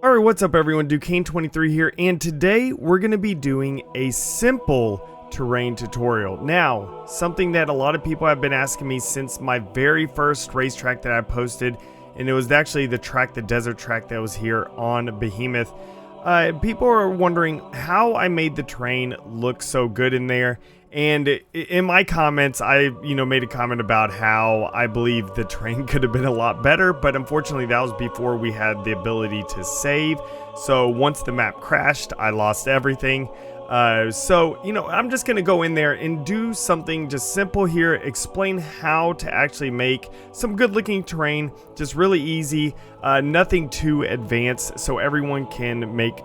Alright, what's up everyone, Duquesne23 here, and today we're going to be doing a simple terrain tutorial. Now, something that a lot of people have been asking me since my very first racetrack that I posted, and it was actually the desert track that was here on Behemoth. People are wondering how I made the terrain look so good in there. And in my comments, I made a comment about how I believe the terrain could have been a lot better, but unfortunately that was before we had the ability to save. So once the map crashed, I lost everything. I'm just gonna go in there and do something just simple here, explain how to actually make some good looking terrain, just really easy, nothing too advanced, so everyone can make,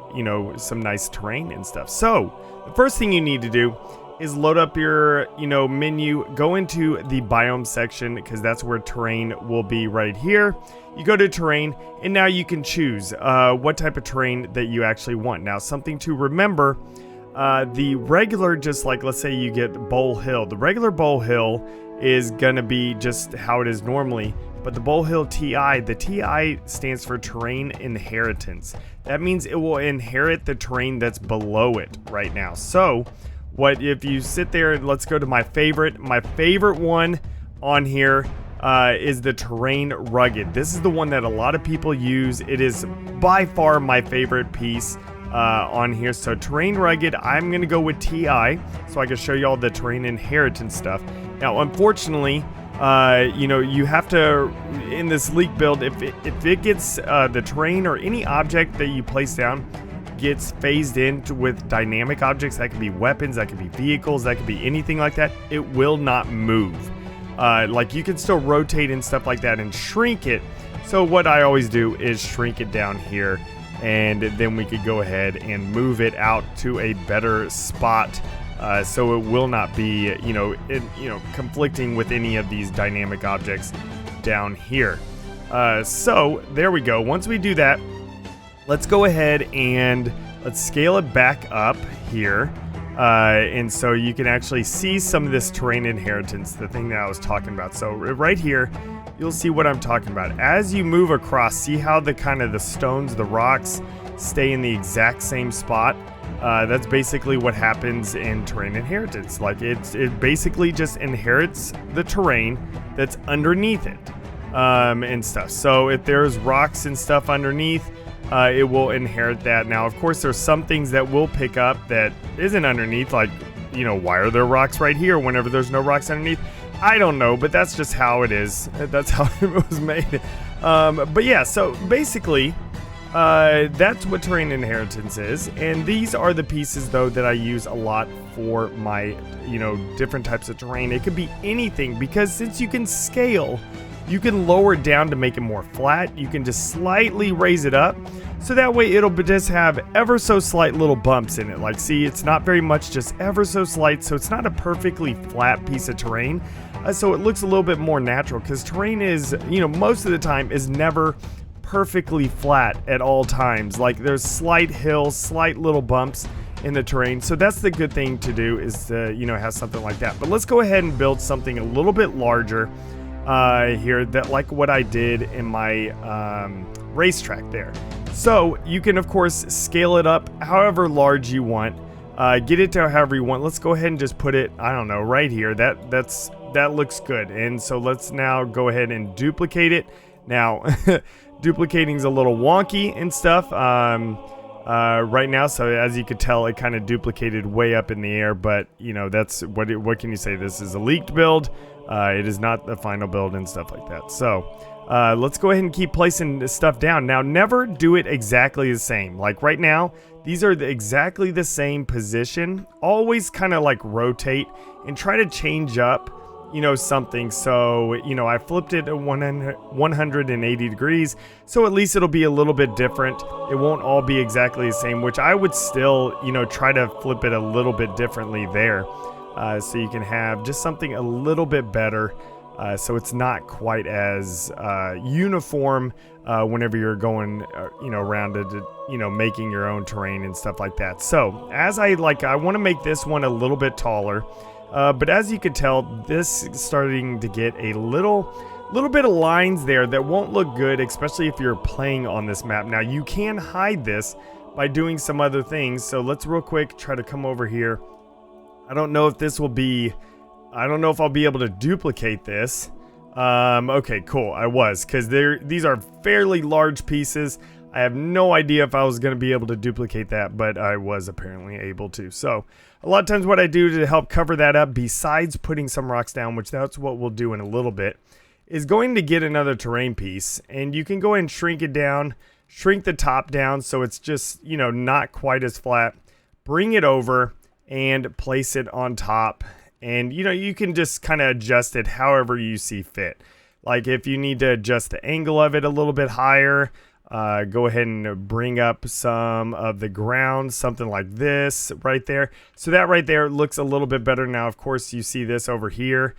some nice terrain and stuff. So the first thing you need to do is load up your, menu, go into the biome section, because that's where terrain will be right here. You go to terrain, and now you can choose what type of terrain that you actually want. Now, something to remember, the regular, just like, let's say you get Bowl Hill. The regular Bowl Hill is gonna be just how it is normally, but the Bowl Hill TI, the TI stands for Terrain Inheritance. That means it will inherit the terrain that's below it right now. So, what if you sit there and let's go to my favorite one on here is the Terrain Rugged. This is the one that a lot of people use. It is by far my favorite piece on here. So Terrain Rugged, I'm gonna go with TI so I can show you all the Terrain Inheritance stuff. Now, unfortunately, you have to, in this leak build, if it gets the terrain or any object that you place down gets phased in with dynamic objects, that could be weapons, that could be vehicles, that could be anything like that, it will not move. Like, you can still rotate and stuff like that and shrink it. So what I always do is shrink it down here, and then we could go ahead and move it out to a better spot, so it will not be conflicting with any of these dynamic objects down here. So there we go. Once we do that, let's go ahead and let's scale it back up here. And so you can actually see some of this terrain inheritance, the thing that I was talking about. So right here, you'll see what I'm talking about. As you move across, see how the stones, the rocks stay in the exact same spot? That's basically what happens in terrain inheritance. Like, it basically just inherits the terrain that's underneath it, and stuff. So if there's rocks and stuff underneath, it will inherit that. Now, of course, there's some things that will pick up that isn't underneath, like, why are there rocks right here whenever there's no rocks underneath? I don't know, but that's just how it is. That's how it was made. But yeah, so basically, that's what terrain inheritance is. And these are the pieces, though, that I use a lot for my, different types of terrain. It could be anything, because since you can scale, you can lower it down to make it more flat. You can just slightly raise it up, so that way it'll just have ever so slight little bumps in it. Like, see, it's not very much, just ever so slight, so it's not a perfectly flat piece of terrain. So it looks a little bit more natural, because terrain is, most of the time is never perfectly flat at all times. Like, there's slight hills, slight little bumps in the terrain. So that's the good thing to do, is to, have something like that. But let's go ahead and build something a little bit larger here, that like what I did in my racetrack there. So you can, of course, scale it up however large you want, get it to however you want. Let's go ahead and just put it, I don't know, right here. That looks good. And so let's now go ahead and duplicate it. Now, duplicating is a little wonky and stuff right now, so as you could tell, it kind of duplicated way up in the air, but that's what can you say? This is a leaked build. It is not the final build and stuff like that. So let's go ahead and keep placing this stuff down. Now, never do it exactly the same. Like right now, these are exactly the same position. Always kind of like rotate and try to change up, something. So, I flipped it at 180 degrees. So at least it'll be a little bit different. It won't all be exactly the same, which I would still, try to flip it a little bit differently there. So you can have just something a little bit better, so it's not quite as uniform whenever you're going around it, making your own terrain and stuff like that. So as I want to make this one a little bit taller, but as you can tell, this is starting to get a little little bit of lines there that won't look good, especially if you're playing on this map. Now you can hide this by doing some other things. So let's real quick try to come over here. I don't know if this will be, I don't know if I'll be able to duplicate this. Okay, cool. I was, because these are fairly large pieces. I have no idea if I was going to be able to duplicate that, but I was apparently able to. So a lot of times what I do to help cover that up, besides putting some rocks down, which that's what we'll do in a little bit, is going to get another terrain piece. And you can go ahead and shrink it down, shrink the top down so it's just, you know, not quite as flat. Bring it over and place it on top. And, you know, you can just kind of adjust it however you see fit. Like if you need to adjust the angle of it a little bit higher, go ahead and bring up some of the ground, something like this right there. So that right there looks a little bit better. Now, of course, you see this over here.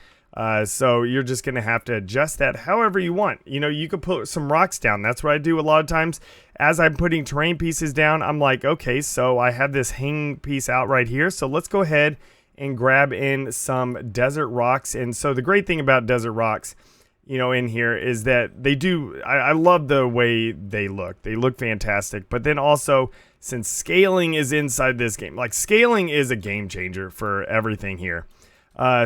So you're just going to have to adjust that however you want. You know, you could put some rocks down. That's what I do a lot of times. As I'm putting terrain pieces down, I'm like, okay, so I have this hanging piece out right here. So let's go ahead and grab in some desert rocks. And so the great thing about desert rocks, you know, in here is that they do, I love the way they look. They look fantastic. But then also, since scaling is inside this game, like scaling is a game changer for everything here.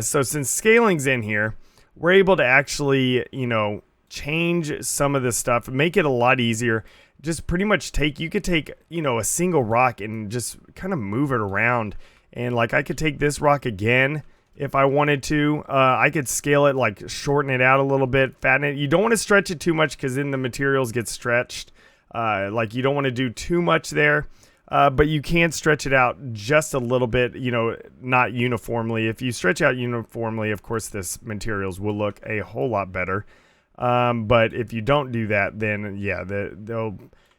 So since scaling's in here, we're able to actually, you know, change some of this stuff, make it a lot easier. Just pretty much you could take, you know, a single rock and just kind of move it around. And like I could take this rock again if I wanted to. I could scale it, like shorten it out a little bit, fatten it. You don't want to stretch it too much because then the materials get stretched. Like you don't want to do too much there. But you can stretch it out just a little bit, you know, not uniformly. If you stretch out uniformly, of course, this materials will look a whole lot better. But if you don't do that, then yeah, they'll,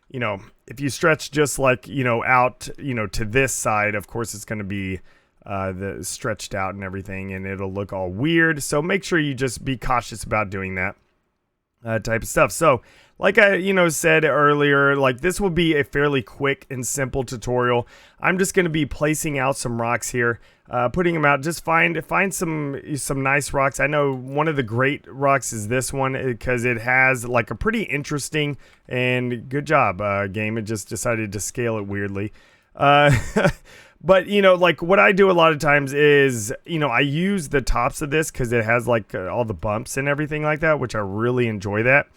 you know, if you stretch just like, you know, out, you know, to this side, of course, it's going to be the stretched out and everything, and it'll look all weird. So make sure you just be cautious about doing that type of stuff. So like I, you know, said earlier, like this will be a fairly quick and simple tutorial. I'm just going to be placing out some rocks here, putting them out. Just find some nice rocks. I know one of the great rocks is this one because it has like a pretty interesting, and good job, game. It just decided to scale it weirdly. But, you know, like what I do a lot of times is, you know, I use the tops of this because it has like all the bumps and everything like that, which I really enjoy that.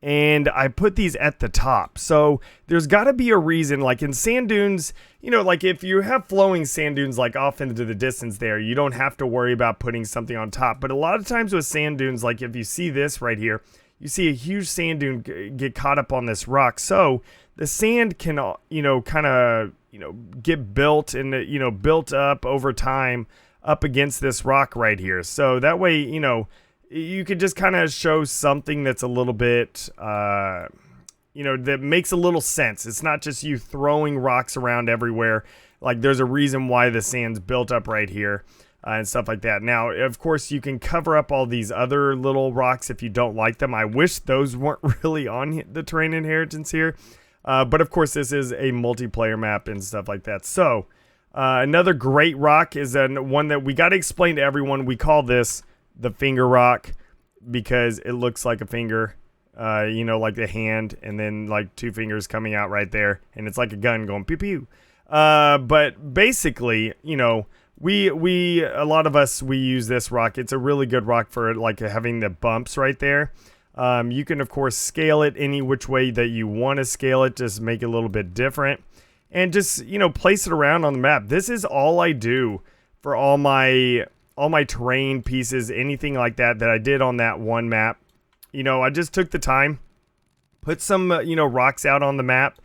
And I put these at the top. So there's got to be a reason, like in sand dunes, you know, like if you have flowing sand dunes like off into the distance there, you don't have to worry about putting something on top. But a lot of times with sand dunes, like if you see this right here, you see a huge sand dune get caught up on this rock. So the sand can, you know, kind of, you know, get built and, you know, built up over time up against this rock right here. So that way, you know, you could just kind of show something that's a little bit, you know, that makes a little sense. It's not just you throwing rocks around everywhere. Like there's a reason why the sand's built up right here and stuff like that. Now, of course, you can cover up all these other little rocks if you don't like them. I wish those weren't really on the terrain inheritance here. But of course, this is a multiplayer map and stuff like that. So another great rock is one that we got to explain to everyone. We call this the finger rock because it looks like a finger, you know, like the hand, and then like two fingers coming out right there, and it's like a gun going pew pew. But basically, you know, a lot of us, we use this rock. It's a really good rock for like having the bumps right there. You can of course scale it any which way that you want to scale it, just make it a little bit different, and just, you know, place it around on the map. This is all I do for all my terrain pieces, anything like that I did on that one map. You know, I just took the time, put some, you know, rocks out on the map,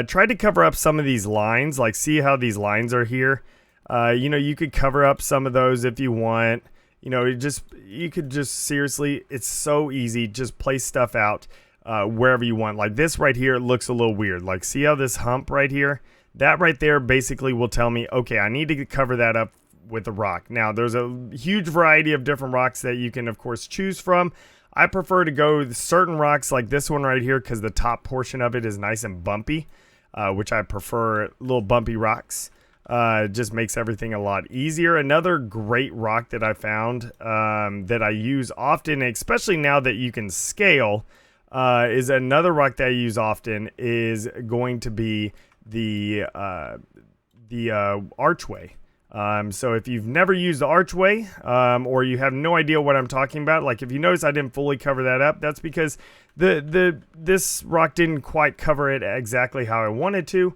tried to cover up some of these lines, like see how these lines are here. You know, you could cover up some of those if you want. You know, you could just seriously, it's so easy. Just place stuff out wherever you want. Like this right here, it looks a little weird. Like see how this hump right here? That right there basically will tell me, okay, I need to cover that up with a rock. Now, there's a huge variety of different rocks that you can, of course, choose from. I prefer to go with certain rocks like this one right here because the top portion of it is nice and bumpy, which I prefer little bumpy rocks. Just makes everything a lot easier. Another great rock that I found that I use often, especially now that you can scale, is another rock that I use often is going to be the archway. So if you've never used the archway, or you have no idea what I'm talking about, like if you notice I didn't fully cover that up, that's because this rock didn't quite cover it exactly how I wanted to.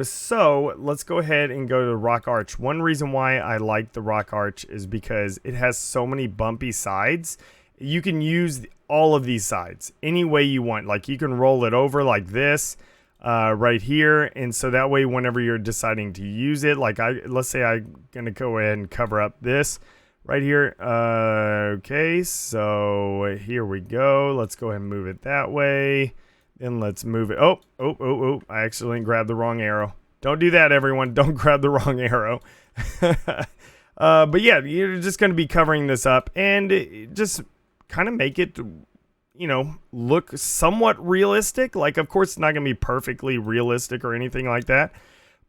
So let's go ahead and go to the rock arch. One reason why I like the rock arch is because it has so many bumpy sides. You can use all of these sides any way you want. Like you can roll it over like this, right here, and so that way whenever you're deciding to use it, like let's say I'm gonna go ahead and cover up this right here. Okay, so here we go. Let's go ahead and move it that way. Then let's move it. Oh, I accidentally grabbed the wrong arrow. Don't do that, everyone. Don't grab the wrong arrow. But yeah, you're just going to be covering this up and just kind of make it, you know, look somewhat realistic. Like, of course, it's not going to be perfectly realistic or anything like that.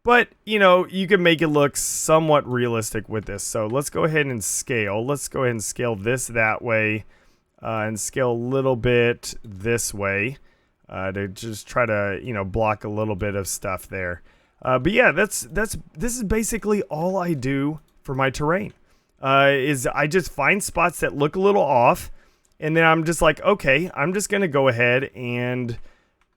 But, you know, you can make it look somewhat realistic with this. So let's go ahead and scale. Let's go ahead and scale this that way, and scale a little bit this way. To just try to, you know, block a little bit of stuff there. But yeah, this is basically all I do for my terrain. Is I just find spots that look a little off, and then I'm just like, okay, I'm just gonna go ahead and,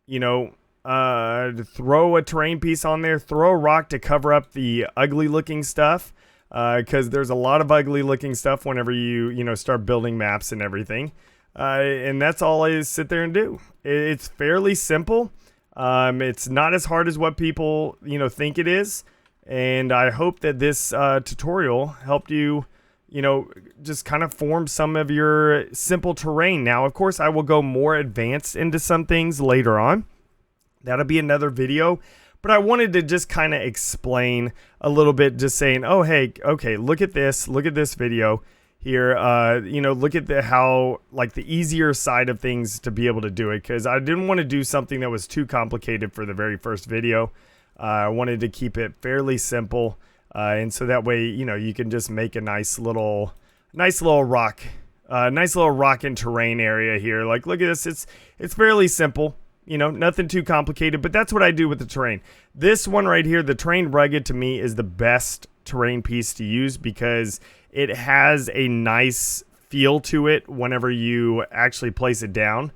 you know, throw a terrain piece on there, throw a rock to cover up the ugly looking stuff, because there's a lot of ugly looking stuff whenever you know, start building maps and everything. And that's all I sit there and do. It's fairly simple. It's not as hard as what people, you know, think it is. And I hope that this tutorial helped you, you know, just kind of form some of your simple terrain. Now, of course, I will go more advanced into some things later on. That'll be another video. But I wanted to just kind of explain a little bit, just saying, oh, hey, okay, look at this video here. You know, look at how like the easier side of things to be able to do it, because I didn't want to do something that was too complicated for the very first video. I wanted to keep it fairly simple, and so that way, you know, you can just make a nice little rock and terrain area here. Like, look at this, it's fairly simple, you know, nothing too complicated, but that's what I do with the terrain. This one right here, the terrain rugged, to me is the best terrain piece to use because it has a nice feel to it whenever you actually place it down.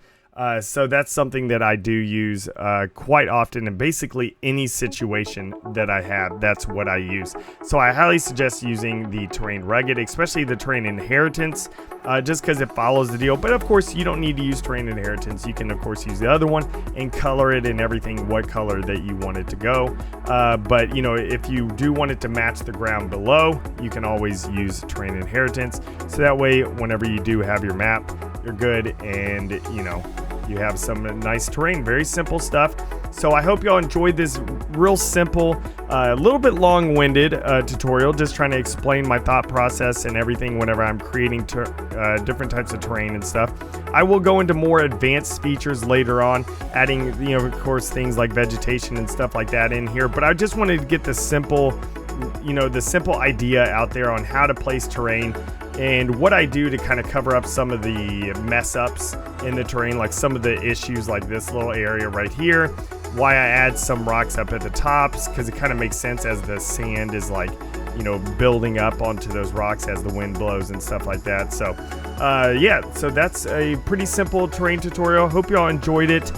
So that's something that I do use quite often in basically any situation that I have. That's what I use. So I highly suggest using the terrain rugged, especially the terrain inheritance, just because it follows the deal. But of course, you don't need to use terrain inheritance. You can of course use the other one and color it in everything what color that you want it to go. But you know, if you do want it to match the ground below, you can always use terrain inheritance. So that way, whenever you do have your map, you're good, and you know, you have some nice terrain. Very simple stuff. So I hope y'all enjoyed this real simple, a little bit long-winded tutorial, just trying to explain my thought process and everything whenever I'm creating different types of terrain and stuff. I will go into more advanced features later on, adding, you know, of course, things like vegetation and stuff like that in here. But I just wanted to get the simple, you know, the simple idea out there on how to place terrain and what I do to kind of cover up some of the mess ups in the terrain, like some of the issues like this little area right here, why I add some rocks up at the tops, because it kind of makes sense as the sand is like, you know, building up onto those rocks as the wind blows and stuff like that. So yeah, so that's a pretty simple terrain tutorial. Hope y'all enjoyed it.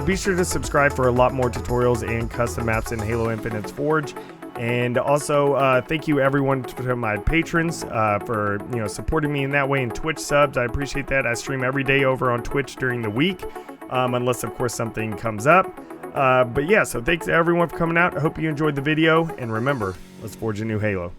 Be sure to subscribe for a lot more tutorials and custom maps in Halo Infinite's Forge. And also, thank you everyone to my patrons for, you know, supporting me in that way, and Twitch subs. I appreciate that. I stream every day over on Twitch during the week, unless of course something comes up. But yeah, so thanks to everyone for coming out. I hope you enjoyed the video, and remember, let's forge a new Halo.